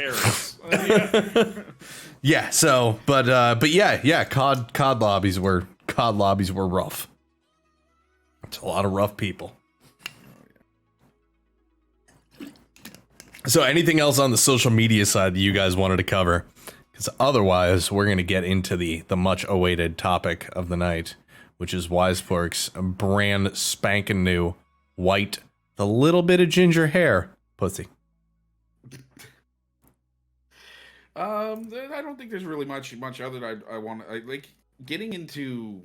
Yeah, so, but yeah, COD lobbies were rough. It's a lot of rough people. So anything else on the social media side that you guys wanted to cover? Because otherwise, we're going to get into the much awaited topic of the night, which is Wisefork's brand spanking new white, the little bit of ginger hair pussy. I don't think there's really much other that I want. I like getting into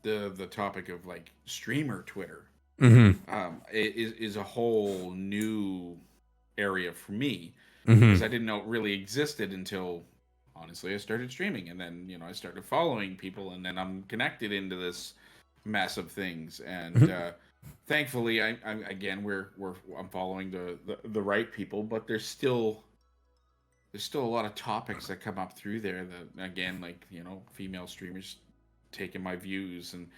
the topic of like streamer Twitter. Is a whole new area for me because I didn't know it really existed until honestly I started streaming, and then I started following people, and then I'm connected into this mess of things, and thankfully I'm following the right people, but there's still a lot of topics that come up through there that, again, like, female streamers taking my views and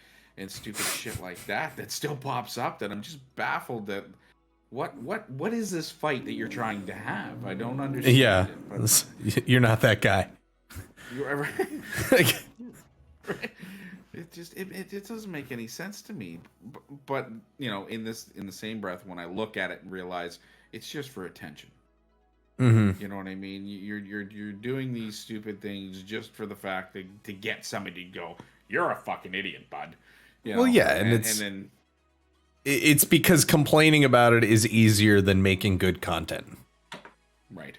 stupid shit like that still pops up, that I'm just baffled that what is this fight that you're trying to have? I don't understand. Yeah, you're not that guy. You ever it just it doesn't make any sense to me. But in the same breath, when I look at it and realize it's just for attention. You know what I mean? You're doing these stupid things just for the fact to get somebody to go, "You're a fucking idiot, bud." Well, yeah, and it's because complaining about it is easier than making good content. Right.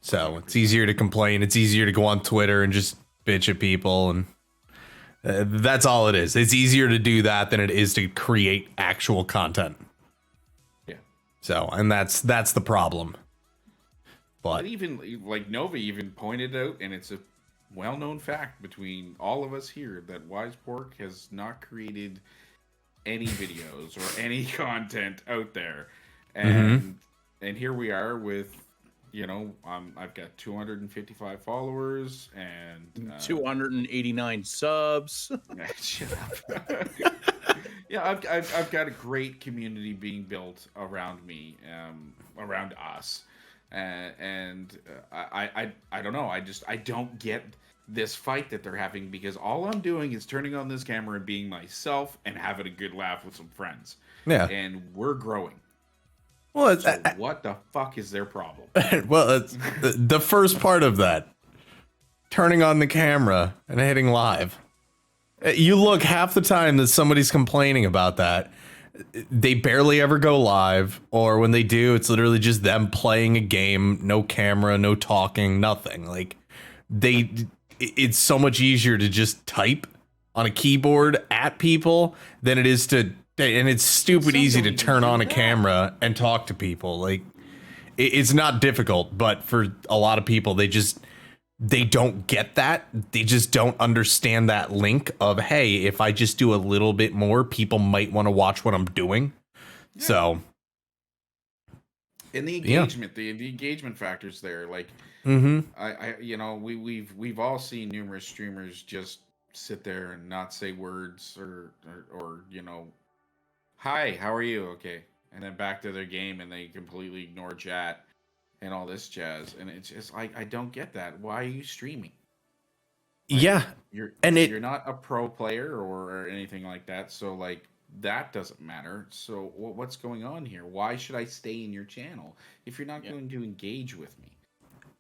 So it's easier to complain. It's easier to go on Twitter and just bitch at people, and that's all it is. It's easier to do that than it is to create actual content. Yeah. So, and that's the problem. But even like Nova even pointed out, and it's a well-known fact between all of us here, that Wisepork has not created any videos or any content out there, and here we are with I've got 255 followers and 289 subs. Shut up. Yeah, I've got a great community being built around me, around us. And I don't know. I don't get this fight that they're having, because all I'm doing is turning on this camera and being myself and having a good laugh with some friends. Yeah. And we're growing. Well, so what the fuck is their problem? Well, it's the first part of that, turning on the camera and hitting live. You look, half the time that somebody's complaining about that, they barely ever go live, or when they do, it's literally just them playing a game, no camera, no talking, nothing. Like, it's so much easier to just type on a keyboard at people than it is to, and it's stupid easy to turn on a camera and talk to people. Like, it's not difficult, but for a lot of people, they don't get that. They just don't understand that link of, hey, if I just do a little bit more, people might want to watch what I'm doing. Yeah. So, and the engagement, the engagement factors there, like, we've all seen numerous streamers just sit there and not say words or hi, how are you? Okay, and then back to their game, and they completely ignore chat and all this jazz, and it's just like, I don't get that. Why are you streaming? Like, yeah, you're not a pro player or anything like that, so like that doesn't matter. So what's going on here? Why should I stay in your channel if you're not going to engage with me?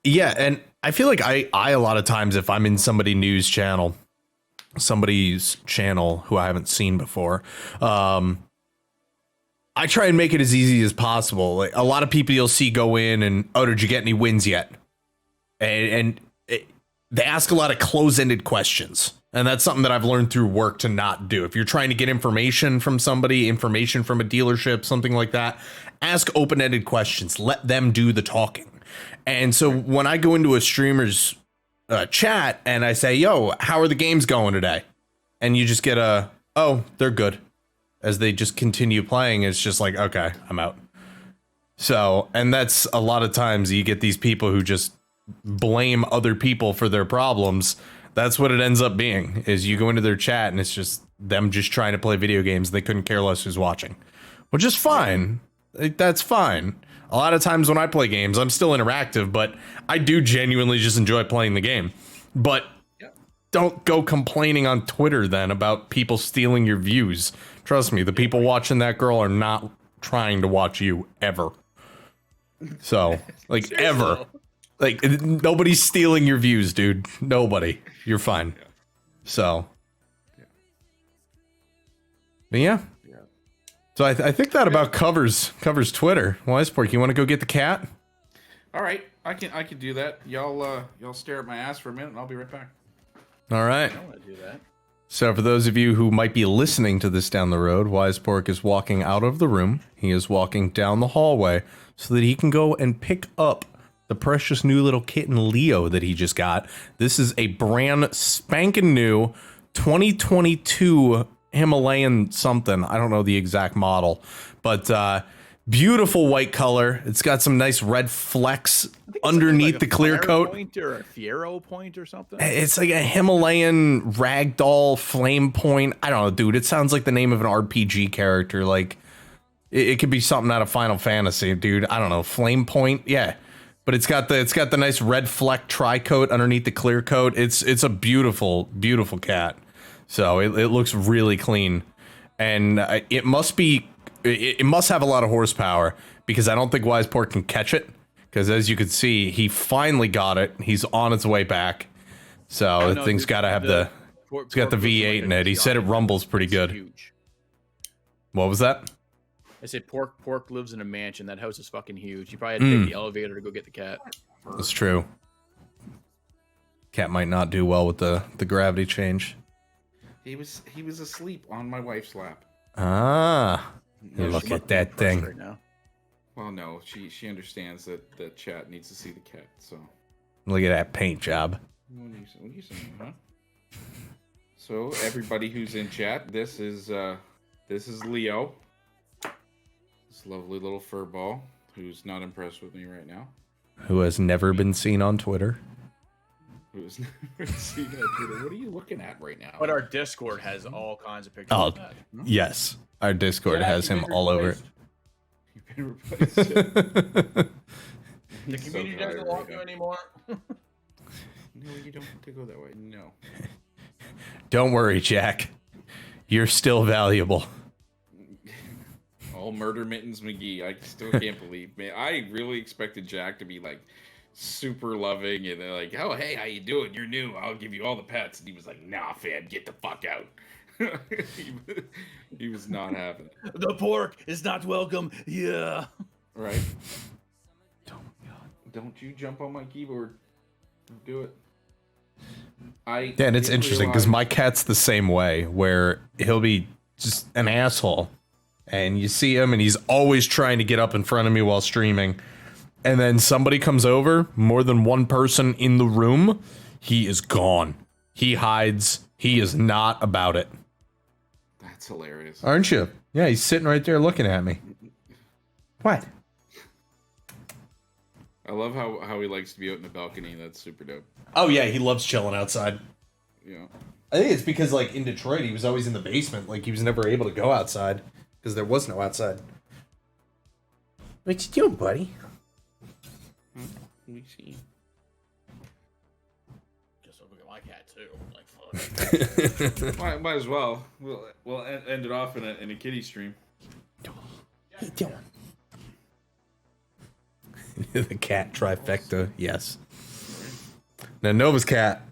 Yeah, and I feel like I a lot of times, if I'm in somebody's channel who I haven't seen before, I try and make it as easy as possible. Like, a lot of people you'll see go in and, oh, did you get any wins yet? And they ask a lot of close-ended questions. And that's something that I've learned through work to not do. If you're trying to get information from somebody, information from a dealership, something like that, ask open-ended questions. Let them do the talking. And so when I go into a streamer's chat and I say, yo, how are the games going today? And you just get oh, they're good. As they just continue playing, it's just like, okay, I'm out. So, and that's a lot of times you get these people who just blame other people for their problems. That's what it ends up being, is you go into their chat and it's just them just trying to play video games. They couldn't care less who's watching, which is fine. Like, that's fine. A lot of times when I play games, I'm still interactive, but I do genuinely just enjoy playing the game. But don't go complaining on Twitter then about people stealing your views. Trust me, the people watching that girl are not trying to watch you ever. So, like, Seriously, ever. though. Like, nobody's stealing your views, dude. Nobody. You're fine. Yeah. So. Yeah. But yeah. Yeah. So I think that about covers Twitter. Wisepork, you want to go get the cat? All right, I can do that. Y'all stare at my ass for a minute, and I'll be right back. All right. I don't want to do that. So for those of you who might be listening to this down the road, Wisepork is walking out of the room. He is walking down the hallway so that he can go and pick up the precious new little kitten Leo that he just got. This is a brand spanking new 2022 Himalayan something. I don't know the exact model, but beautiful white color. It's got some nice red flecks underneath the clear coat. Point or a Fiero point or something. It's like a Himalayan ragdoll flame point. I don't know, dude. It sounds like the name of an RPG character. Like it could be something out of Final Fantasy, dude. I don't know, flame point. Yeah, but it's got the nice red fleck tri-coat underneath the clear coat. It's a beautiful cat. So it looks really clean, and it must have a lot of horsepower because I don't think Wisepork can catch it. Because as you can see, he finally got it. He's on its way back. So the thing's got to have it's got the V8 in it. He said it rumbles pretty good. Huge. What was that? I said Pork lives in a mansion. That house is fucking huge. You probably had to take the elevator to go get the cat. That's true. Cat might not do well with the gravity change. He was asleep on my wife's lap. Ah, look at that thing. Right now. Well, no, she understands that chat needs to see the cat. So Look at that paint job. what are you saying, huh? So everybody who's in chat, this is Leo, this lovely little fur ball who's not impressed with me right now. Who has never been seen on Twitter. Who's never seen on Twitter. What are you looking at right now? But our Discord has all kinds of pictures Oh, of that. yes. Our Discord Yeah, has you've him been all over it. You've been replaced. The He's so community tired doesn't want right you now. anymore. No, you don't have to go that way. No. Don't worry, Jack. You're still valuable. All murder mittens McGee. I still can't believe, man. I really expected Jack to be like super loving and they're like, oh hey, how you doing? You're new. I'll give you all the pets. And he was like, nah, fam, get the fuck out. he was not having it. The pork is not welcome. Yeah. Right. Don't you jump on my keyboard. Don't do it. Yeah, and it's didn't interesting because realize- my cat's the same way, where he'll be just an asshole, and you see him, and he's always trying to get up in front of me while streaming, and then somebody comes over, more than one person in the room, he is gone. He hides. He is not about it. That's hilarious. Aren't you? Yeah, he's sitting right there looking at me. What? I love how he likes to be out in the balcony. That's super dope. Oh yeah, he loves chilling outside. Yeah. I think it's because, like, in Detroit, he was always in the basement. Like, he was never able to go outside because there was no outside. What you doing, buddy? Let me see. Guess I'll look at my cat too. Like fuck. Might as well. We'll end it off in a kitty stream. What you doing? The cat trifecta, yes. Now, Nova's cat,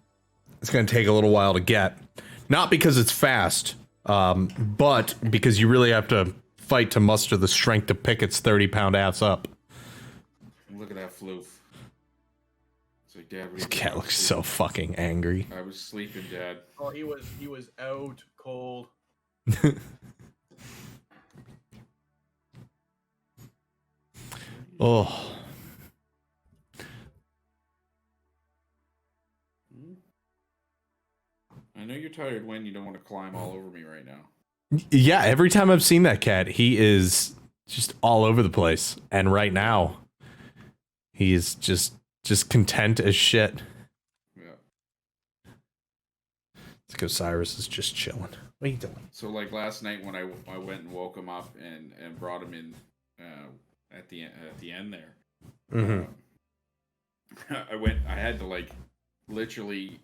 it's going to take a little while to get. Not because it's fast, but because you really have to fight to muster the strength to pick its 30-pound ass up. Look at that floof. It's like, Dad, what This are you cat doing? looks so fucking angry. I was sleeping, Dad. Oh, he was out cold. Oh. I know you're tired when you don't want to climb all over me right now. Yeah, every time I've seen that cat, he is just all over the place. And right now, he is just content as shit. Yeah. It's like Osiris is just chilling. What are you doing? So like last night when I went and woke him up and brought him in at the end there. Mm-hmm. I had to like literally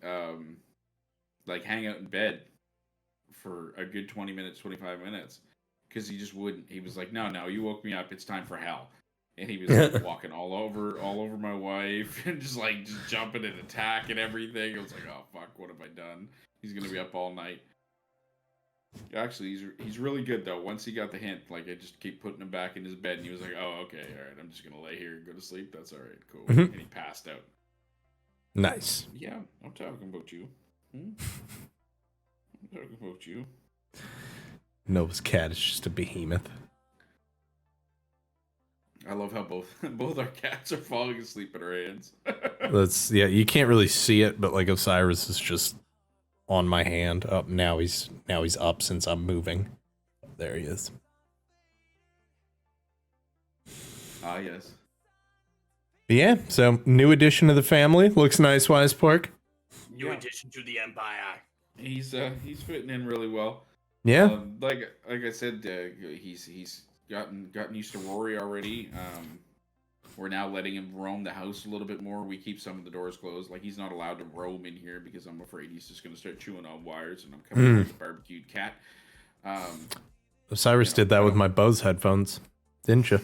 like hang out in bed for a good 20 minutes, 25 minutes because he just wouldn't. He was like, no, you woke me up. It's time for hell. and he was like walking all over my wife, and just jumping and attacking everything. I was like, oh fuck, what have I done? He's gonna be up all night. Actually, he's really good though. Once he got the hint, like I just keep putting him back in his bed, and he was like, "Oh, okay, all right. I'm just gonna lay here and go to sleep. That's all right, cool." And he passed out. Nice. Yeah, I'm talking about you. I'm talking about you. Nova's cat is just a behemoth. I love how both our cats are falling asleep in our hands. You can't really see it, but like Osiris is just on my hand. Up now he's up since I'm moving. There he is. Ah, yes. Yeah, so new addition to the family. Looks nice, Wise Pork. New addition to the empire. He's fitting in really well. Yeah. Like I said, he's gotten used to Rory already. We're now letting him roam the house a little bit more. We keep some of the doors closed. Like, he's not allowed to roam in here because I'm afraid he's just going to start chewing on wires, and I'm coming like a barbecued cat. Osiris did that with my Bose headphones, didn't you?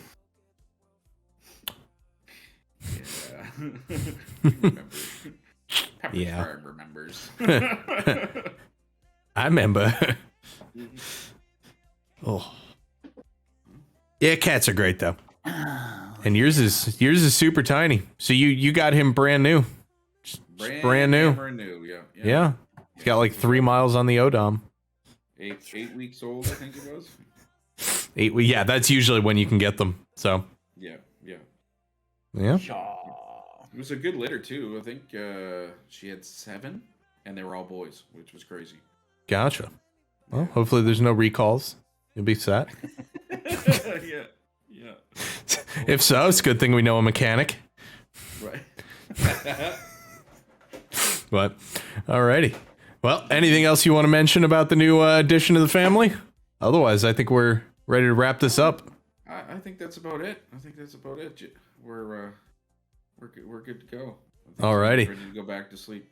Yeah. Remember. Pepper Yeah. Farm remembers. I remember. Oh. Yeah, cats are great though. And yours is super tiny. So you got him brand new. Brand new. Brand new, yeah. Yeah. He's got like 3 miles on the Odom. 8 weeks old, I think it was. 8 weeks. Yeah, that's usually when you can get them. So. Yeah. Yeah. It was a good litter too. I think she had 7, and they were all boys, which was crazy. Gotcha. Well, hopefully there's no recalls. You'll be set. Yeah. If so, it's a good thing we know a mechanic. Right. But, alrighty. Well, anything else you want to mention about the new addition to the family? Otherwise, I think we're ready to wrap this up. I think that's about it. We're good to go. Alrighty. Ready to go back to sleep.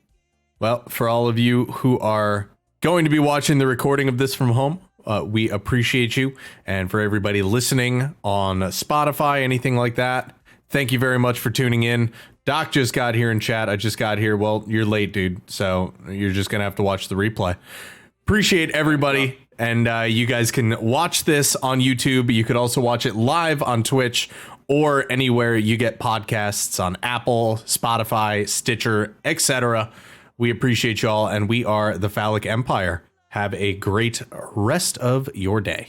Well, for all of you who are going to be watching the recording of this from home, we appreciate you. And for everybody listening on Spotify, anything like that, thank you very much for tuning in. Doc just got here in chat. I just got here. Well, you're late, dude. So you're just going to have to watch the replay. Appreciate everybody. And you guys can watch this on YouTube. You could also watch it live on Twitch or anywhere you get podcasts on Apple, Spotify, Stitcher, etc. We appreciate y'all, and we are the Falic Empire. Have a great rest of your day.